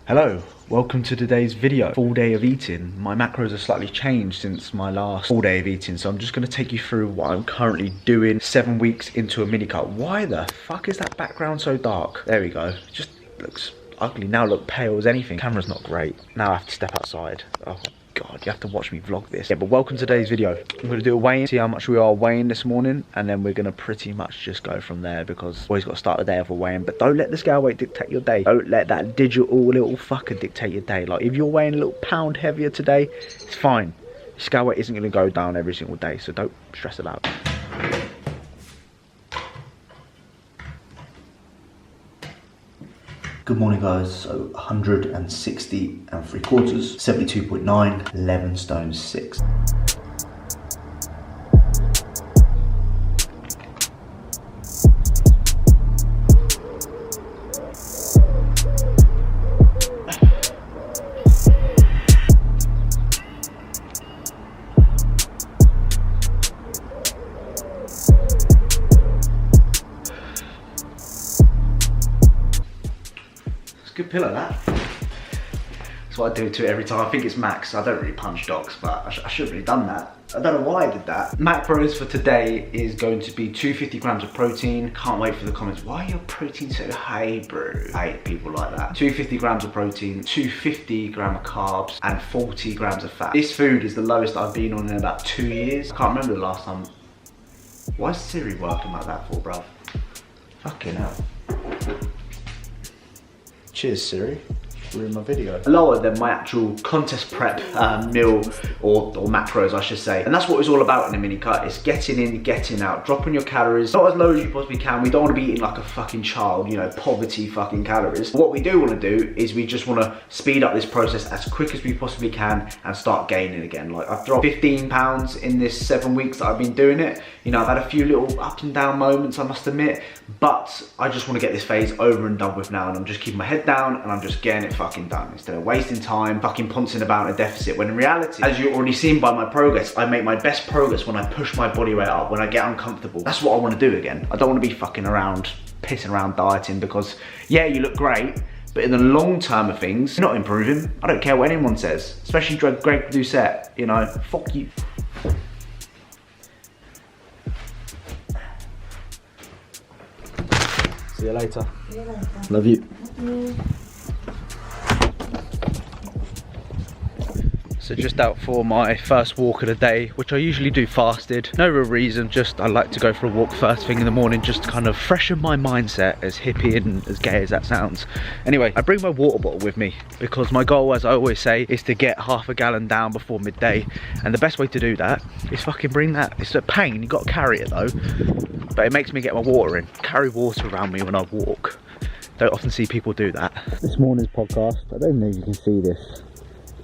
Hello, welcome to today's video. Full day of eating. My macros have slightly changed since my last full day of eating, so I'm just going to take you through what I'm currently doing 7 weeks into a mini cut. Why the fuck is that background so dark? There we go. Just looks ugly. Now look pale as anything. Camera's not great. Now I have to step outside. Oh God, you have to watch me vlog this. Yeah, but welcome to today's video. I'm going to do a weigh-in, see how much we are weighing this morning, and then we're going to pretty much just go from there, because always got to start the day off a weigh-in. But don't let the scale weight dictate your day. Don't let that digital little fucker dictate your day. Like, if you're weighing a little pound heavier today, it's fine. Scale weight isn't going to go down every single day, so don't stress about it. Good morning guys, so 160 3/4, 72.9, 11 stone 6. Good pillow, that. That's what I do to it every time. I think it's max. I don't really punch dogs, but I should have really done that. I don't know why I did that. Macros for today is going to be 250 grams of protein. Can't wait for the comments. Why are your protein so high, bro? I hate people like that. 250 grams of protein, 250 grams of carbs, and 40 grams of fat. This food is the lowest I've been on in about 2 years. I can't remember the last time. Why is Siri working like that for, bruv? Fucking hell. Cheers, Siri. Ruined my video. Lower than my actual contest prep meal or macros, I should say. And that's what it's all about in a mini cut. It's getting in, getting out, dropping your calories not as low as you possibly can. We don't want to be eating like a fucking child, you know, poverty fucking calories. What we do want to do is we just want to speed up this process as quick as we possibly can and start gaining again. Like, I've dropped 15 pounds in this 7 weeks that I've been doing it. You know, I've had a few little up and down moments, I must admit, but I just want to get this phase over and done with now, and I'm just keeping my head down and I'm just getting it fucking done instead of wasting time fucking pouncing about a deficit, when in reality, as you've already seen by my progress, I make my best progress when I push my body weight up, when I get uncomfortable. That's what I want to do again. I don't want to be fucking around, pissing around dieting, because yeah, you look great, but in the long term of things, you're not improving. I don't care what anyone says, especially Greg Doucette, you know, fuck you. See you later. See you later. Love you. So just out for my first walk of the day, which I usually do fasted. No real reason, just I like to go for a walk first thing in the morning, just to kind of freshen my mindset, as hippie and as gay as that sounds. Anyway, I bring my water bottle with me because my goal, as I always say, is to get half a gallon down before midday. And the best way to do that is fucking bring that. It's a pain, you got to carry it though. But it makes me get my water in. Carry water around me when I walk. Don't often see people do that. This morning's podcast, I don't know if you can see this.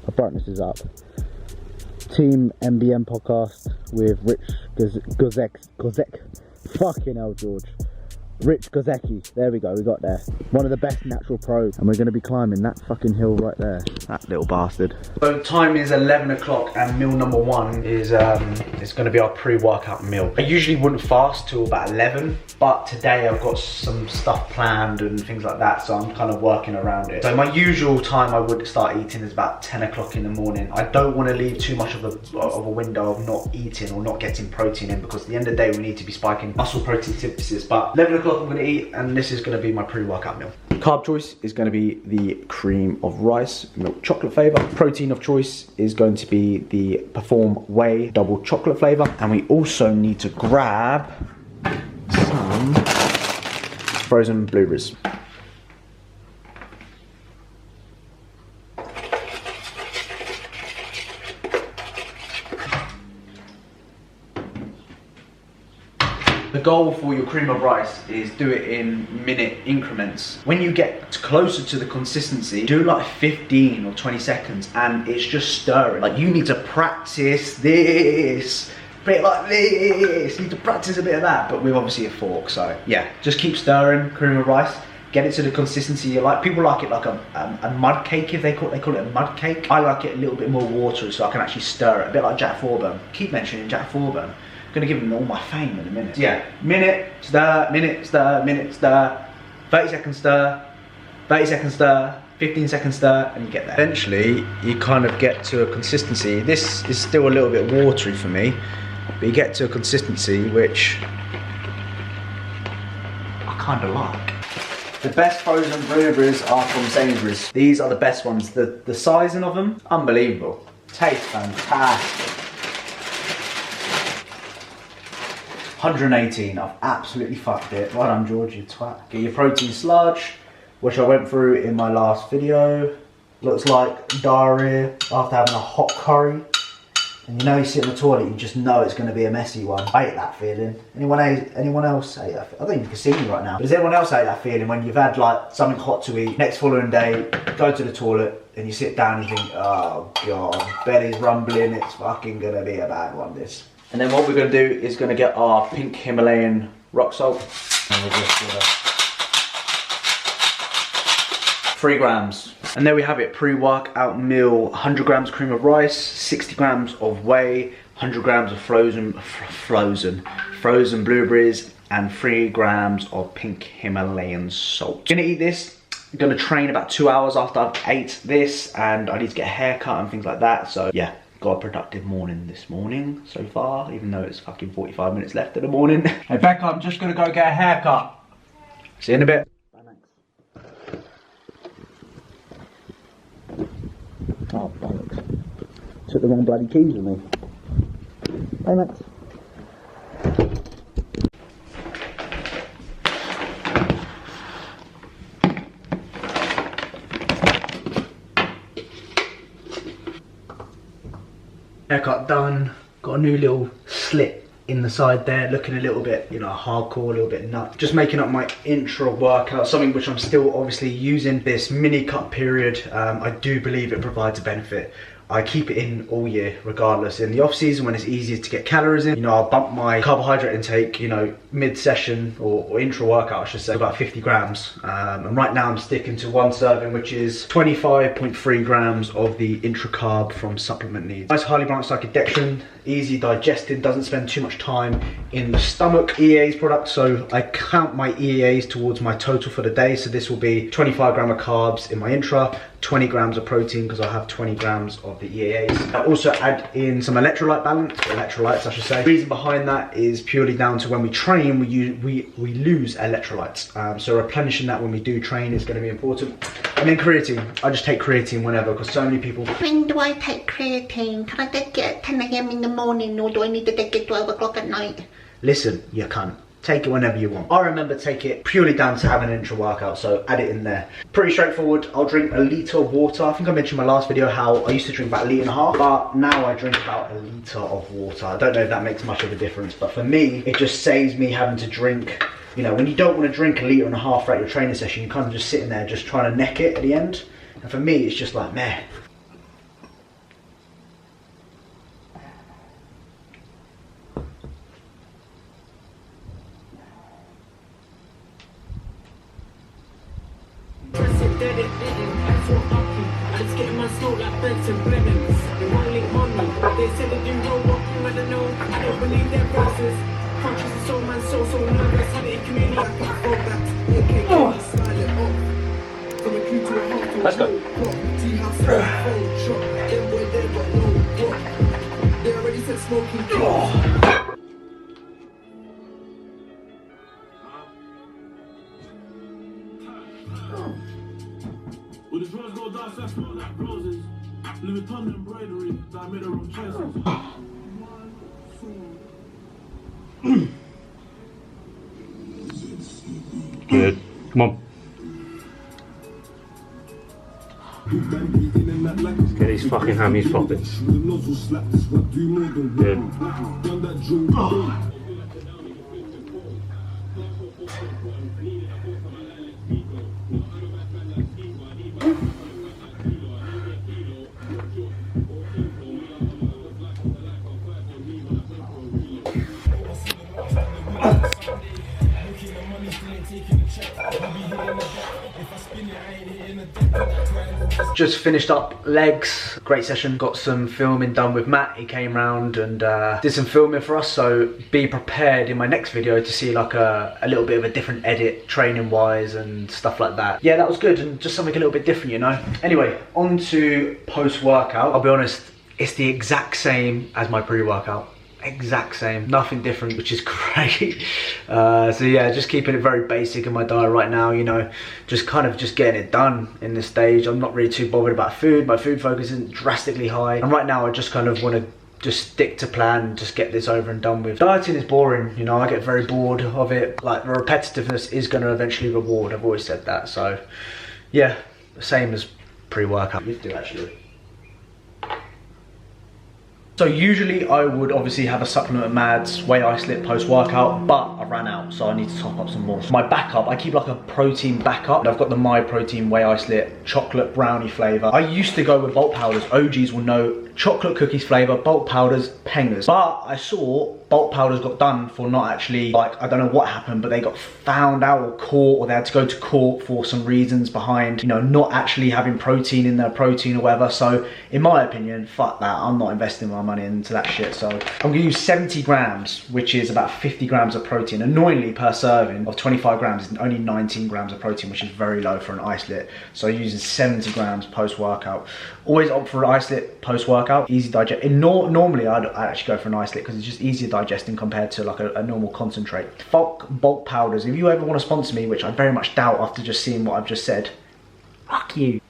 My brightness is up. Team MBM podcast with Rich Gozek. Fucking hell, George. Rich Gozecki. There we go, we got there. One of the best natural pros, and we're going to be climbing that fucking hill right there. That little bastard. So time is 11 o'clock and meal number one is it's going to be our pre-workout meal. I usually wouldn't fast till about 11, but today I've got some stuff planned and things like that, so I'm kind of working around it. So my usual time I would start eating is about 10 o'clock in the morning. I don't want to leave too much of a window of not eating or not getting protein in, because at the end of the day we need to be spiking muscle protein synthesis. But 11 o'clock I'm going to eat, and this is going to be my pre-workout meal. Carb choice is going to be the cream of rice, milk chocolate flavour. Protein of choice is going to be the Perform Whey double chocolate flavour. And we also need to grab some frozen blueberries. The goal for your cream of rice is do it in minute increments. When you get closer to the consistency, do like 15 or 20 seconds and it's just stirring. Like, you need to practice this, a bit like this. You need to practice a bit of that, but with obviously a fork. So yeah, just keep stirring cream of rice. Get it to the consistency you like. People like it like a mud cake, if they call it a mud cake. I like it a little bit more watery so I can actually stir it, a bit like Jack Thorburn. Keep mentioning Jack Thorburn. I'm gonna give him all my fame in a minute. Yeah, minute, stir, minute, stir, minute, stir, 30 seconds stir, 30 seconds stir, 15 second stir and you get there. Eventually, you kind of get to a consistency. This is still a little bit watery for me, but you get to a consistency which I kind of like. The best frozen blueberries are from Sainsbury's. These are the best ones. The sizing of them, unbelievable. Taste fantastic. 118, I've absolutely fucked it. Well done, George, you twat. Get your protein sludge, which I went through in my last video. Looks like diarrhea after having a hot curry. And you know you sit in the toilet, you just know it's going to be a messy one. I hate that feeling. Anyone else hate that? I don't think you can see me right now. But does anyone else hate that feeling when you've had like something hot to eat, next following day, go to the toilet, and you sit down and you think, oh God, belly's rumbling, it's fucking going to be a bad one, this. And then what we're going to do is going to get our pink Himalayan rock salt. And we're just going to 3 grams. And there we have it, pre-workout meal, 100 grams cream of rice, 60 grams of whey, 100 grams of frozen blueberries, and 3 grams of pink Himalayan salt. I'm gonna eat this, I'm gonna train about 2 hours after I've ate this, and I need to get a haircut and things like that, so yeah. Got a productive morning this morning so far, even though it's fucking 45 minutes left of the morning. Hey Becca, I'm just gonna go get a haircut. See you in a bit. Oh, bollocks. Took the wrong bloody keys with me. Hey, Max. Haircut done. Got a new little slit in the side there, looking a little bit, you know, hardcore, a little bit nut. Just making up my intra workout, something which I'm still obviously using this mini cut period. I do believe it provides a benefit. I keep it in all year regardless. In the off season when it's easier to get calories in, you know, I'll bump my carbohydrate intake, you know, mid session or intra workout I should say, about 50 grams. And right now I'm sticking to 1 serving, which is 25.3 grams of the intra carb from Supplement Needs. Nice highly branched cyclodextrin, easy digesting, doesn't spend too much time in the stomach. EA's product, so I count my EAs towards my total for the day. So this will be 25 grams of carbs in my intra, 20 grams of protein because I have 20 grams of the EAAs. I also add in some electrolytes I should say. The reason behind that is purely down to when we train, we lose electrolytes. So replenishing that when we do train is going to be important. And then creatine. I just take creatine whenever because so many people... When do I take creatine? Can I take it at 10 AM in the morning or do I need to take it 12 o'clock at night? Listen, you cunt. Take it whenever you want. I remember take it purely down to having an intra workout, so add it in there. Pretty straightforward. I'll drink a litre of water. I think I mentioned in my last video how I used to drink about 1.5 litres, but now I drink about 1 litre of water. I don't know if that makes much of a difference, but for me, it just saves me having to drink, you know, when you don't want to drink 1.5 litres throughout your training session, you're kind of just sitting there just trying to neck it at the end. And for me, it's just like, meh. Let's go. With his rose gold dust, I smell like roses. Louis Vuitton embroidery, that I made her own choices. Good. Come on. Let's get these fucking hammies poppets. Good. Just finished up legs, great session. Got some filming done with Matt. He came round and did some filming for us, so be prepared in my next video to see like a little bit of a different edit training wise and stuff like that. Yeah, that was good, and just something a little bit different, you know. Anyway, on to post-workout. I'll be honest, it's the exact same as my pre-workout. Exact same, nothing different, which is great. So yeah, just keeping it very basic in my diet right now, you know, just kind of just getting it done in this stage. I'm not really too bothered about food. My food focus isn't drastically high, and right now I just kind of want to just stick to plan and just get this over and done with. Dieting is boring, you know, I get very bored of it. Like, the repetitiveness is going to eventually reward. I've always said that. So yeah, the same as pre-workout. You do actually. So usually I would obviously have a supplement of Mads, whey isolate post-workout, but I ran out, so I need to top up some more. So my backup, I keep like a protein backup. I've got the My Protein whey isolate chocolate brownie flavor. I used to go with bulk powders. OGs will know chocolate cookies flavor, bulk powders, pengers. But I saw bulk powders got done for not actually, like, I don't know what happened, but they got found out or caught, or they had to go to court for some reasons behind, you know, not actually having protein in their protein or whatever. So in my opinion, fuck that. I'm not investing my money into that shit. So I'm gonna use 70 grams, which is about 50 grams of protein. Annoyingly, per serving of 25 grams is only 19 grams of protein, which is very low for an isolate. So using 70 grams post-workout. Always opt for an isolate post-workout, easy digest. Normally I'd actually go for an isolate because it's just easier digesting compared to like a normal concentrate. Fuck bulk powders. If you ever want to sponsor me, which I very much doubt after just seeing what I've just said, fuck you.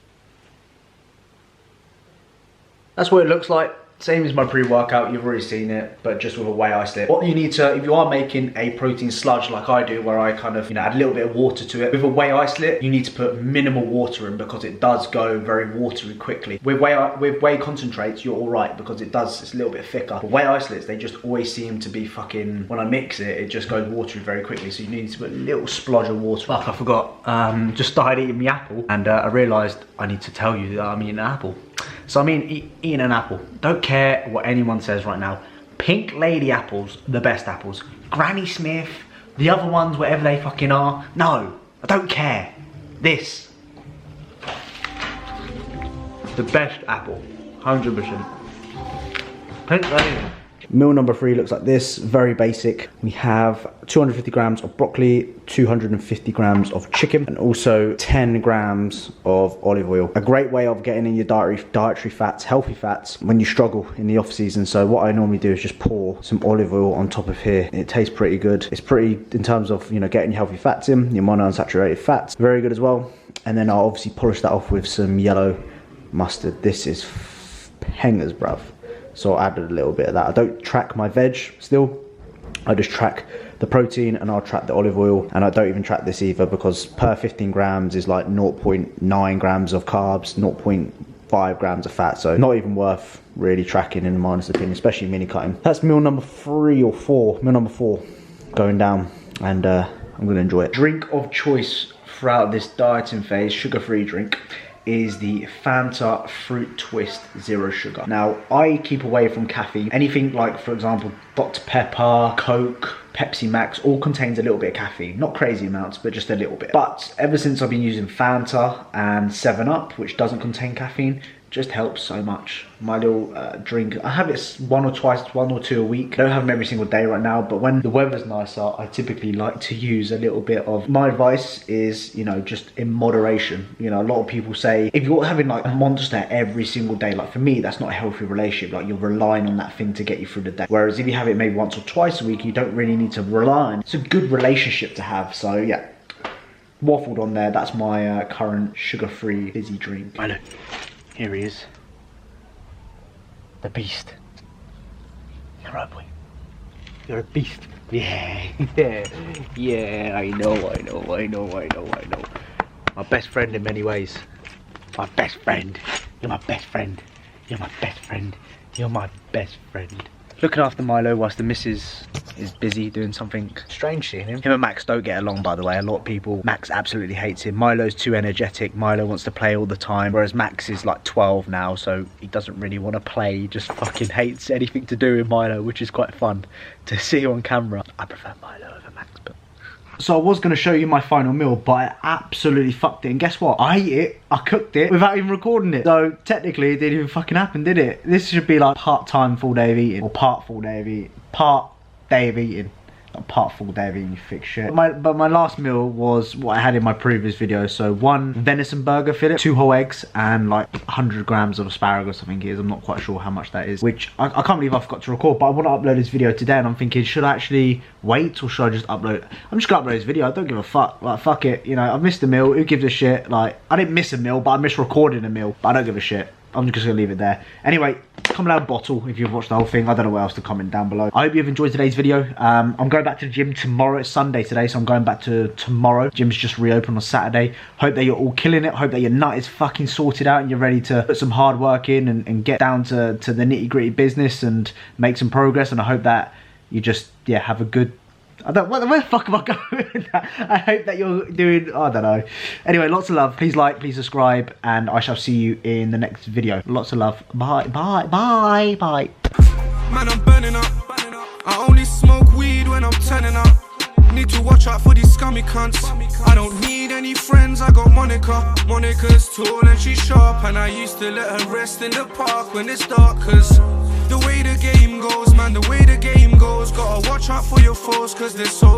That's what it looks like. Same as my pre-workout, you've already seen it, but just with a whey isolate. What you need to, if you are making a protein sludge like I do, where I kind of, you know, add a little bit of water to it, with a whey isolate, you need to put minimal water in because it does go very watery quickly. With whey concentrates, you're all right because it's a little bit thicker. But whey isolates, they just always seem to be fucking, when I mix it, it just goes watery very quickly. So you need to put a little splodge of water. Fuck, I forgot. Just started eating my apple, and I realised I need to tell you that I'm eating an apple. So I mean, eating an apple. Don't care what anyone says right now. Pink Lady apples, the best apples. Granny Smith, the other ones, whatever they fucking are. No, I don't care. This. The best apple, 100%. Pink Lady. Meal number 3 looks like this, very basic. We have 250 grams of broccoli, 250 grams of chicken, and also 10 grams of olive oil. A great way of getting in your dietary fats, healthy fats, when you struggle in the off season. So what I normally do is just pour some olive oil on top of here. It tastes pretty good. It's pretty, in terms of, you know, getting your healthy fats in, your monounsaturated fats, very good as well. And then I'll obviously polish that off with some yellow mustard. This is pengers, bruv. So I added a little bit of that. I don't track my veg still. I just track the protein, and I'll track the olive oil, and I don't even track this either because per 15 grams is like 0.9 grams of carbs, 0.5 grams of fat. So not even worth really tracking, in my honest opinion, especially mini cutting. That's meal number 3 or 4. Meal number 4 going down, and I'm gonna enjoy it. Drink of choice throughout this dieting phase, sugar-free drink, is the Fanta Fruit Twist Zero Sugar. Now, I keep away from caffeine. Anything like, for example, Dr. Pepper, Coke, Pepsi Max, all contains a little bit of caffeine. Not crazy amounts, but just a little bit. But ever since I've been using Fanta and 7up, which doesn't contain caffeine, just helps so much. My little drink, I have it one or two a week. I don't have them every single day right now, but when the weather's nicer, I typically like to use a little bit of, my advice is, you know, just in moderation. You know, a lot of people say, if you're having like a Monster every single day, like for me, that's not a healthy relationship. Like, you're relying on that thing to get you through the day. Whereas if you have it maybe once or twice a week, you don't really need to rely on it. It's a good relationship to have. So yeah, waffled on there. That's my current sugar-free fizzy drink. I know. Here he is. The beast. You're right, boy. You're a beast. Yeah, yeah, I know. My best friend in many ways. My best friend. You're my best friend. You're my best friend. You're my best friend. Looking after Milo whilst the missus is busy doing something strange, seeing him. Him and Max don't get along, by the way. A lot of people, Max absolutely hates him. Milo's too energetic. Milo wants to play all the time, whereas Max is like 12 now, so he doesn't really want to play. He just fucking hates anything to do with Milo, which is quite fun to see on camera. I prefer Milo over Max, but So I was going to show you my final meal, but I absolutely fucked it. And guess what? I ate it, I cooked it without even recording it. So technically it didn't even fucking happen, did it? This should be like part-time full day of eating. Or part full day of eating. Part day of eating. Not part full day of eating, you thick shit. But my last meal was what I had in my previous video. So 1 venison burger fillet, 2 whole eggs, and like 100 grams of asparagus, I think it is. I'm not quite sure how much that is. Which I can't believe I forgot to record, but I want to upload this video today, and I'm thinking, should I actually wait or should I just upload? I'm just gonna upload this video. I don't give a fuck. Like, fuck it. You know, I've missed a meal. Who gives a shit? Like, I didn't miss a meal, but I missed recording a meal. But I don't give a shit. I'm just gonna leave it there. Anyway, comment down bottle if you've watched the whole thing. I don't know what else to comment down below. I hope you've enjoyed today's video. I'm going back to the gym tomorrow. It's Sunday today, so I'm going back to tomorrow. Gym's just reopened on Saturday. Hope that you're all killing it. Hope that your nut is fucking sorted out and you're ready to put some hard work in and get down to the nitty gritty business and make some progress. And I hope that you just, yeah, have a good, where the fuck am I going with that? I hope that you're doing, I don't know. Anyway, lots of love. Please like, please subscribe, and I shall see you in the next video. Lots of love. Bye, bye, bye, bye. Man, I'm burning up. I only smoke weed when I'm turning up. Need to watch out for these scummy cunts. I don't need any friends, I got Monica. Monica's tall and she's sharp, and I used to let her rest in the park when it's dark. Cause the way the game goes, man, the way the game goes, gotta watch out for your foes, cause they're so